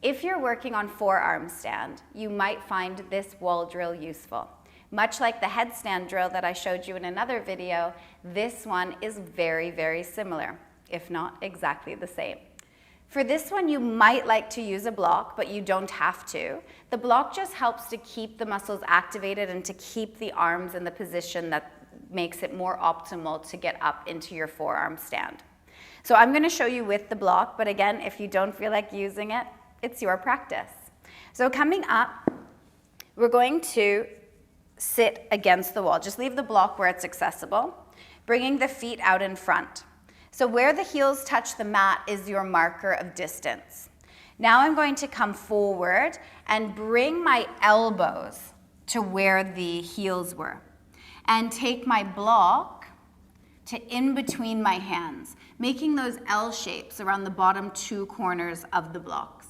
If you're working on forearm stand, you might find this wall drill useful. Much like the headstand drill that I showed you in another video, this one is very, very similar, if not exactly the same. For this one, you might like to use a block, but you don't have to. The block just helps to keep the muscles activated and to keep the arms in the position that makes it more optimal to get up into your forearm stand. So I'm going to show you with the block, but again, if you don't feel like using it, it's your practice. So coming up, we're going to sit against the wall. Just leave the block where it's accessible, bringing the feet out in front. So where the heels touch the mat is your marker of distance. Now I'm going to come forward and bring my elbows to where the heels were and take my block to in between my hands, making those L shapes around the bottom two corners of the blocks.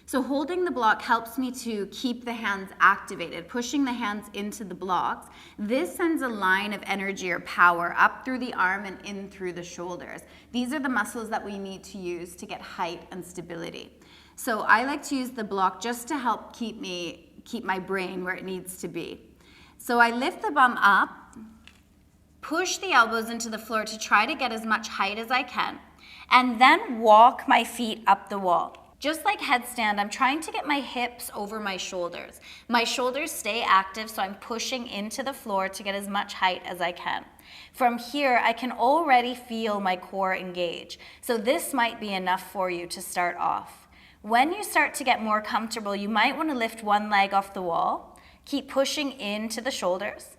So holding the block helps me to keep the hands activated, pushing the hands into the blocks. This sends a line of energy or power up through the arm and in through the shoulders. These are the muscles that we need to use to get height and stability. So I like to use the block just to help keep my brain where it needs to be. So I lift the bum up, push the elbows into the floor to try to get as much height as I can, and then walk my feet up the wall. Just like headstand, I'm trying to get my hips over my shoulders. My shoulders stay active, so I'm pushing into the floor to get as much height as I can. From here, I can already feel my core engage. So this might be enough for you to start off. When you start to get more comfortable, you might want to lift one leg off the wall, keep pushing into the shoulders,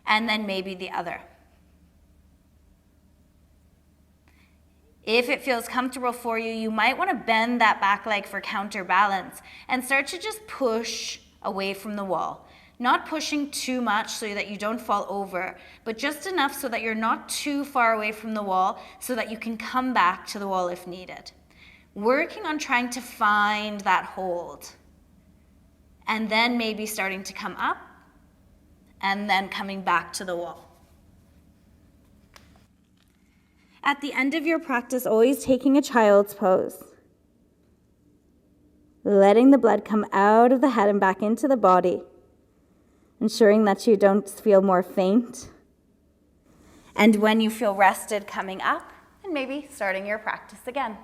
and then maybe the other. If it feels comfortable for you, you might want to bend that back leg for counterbalance and start to just push away from the wall. Not pushing too much so that you don't fall over, but just enough so that you're not too far away from the wall so that you can come back to the wall if needed. Working on trying to find that hold. And then maybe starting to come up and then coming back to the wall. At the end of your practice, always taking a child's pose. Letting the blood come out of the head and back into the body. Ensuring that you don't feel more faint. And when you feel rested, coming up and maybe starting your practice again.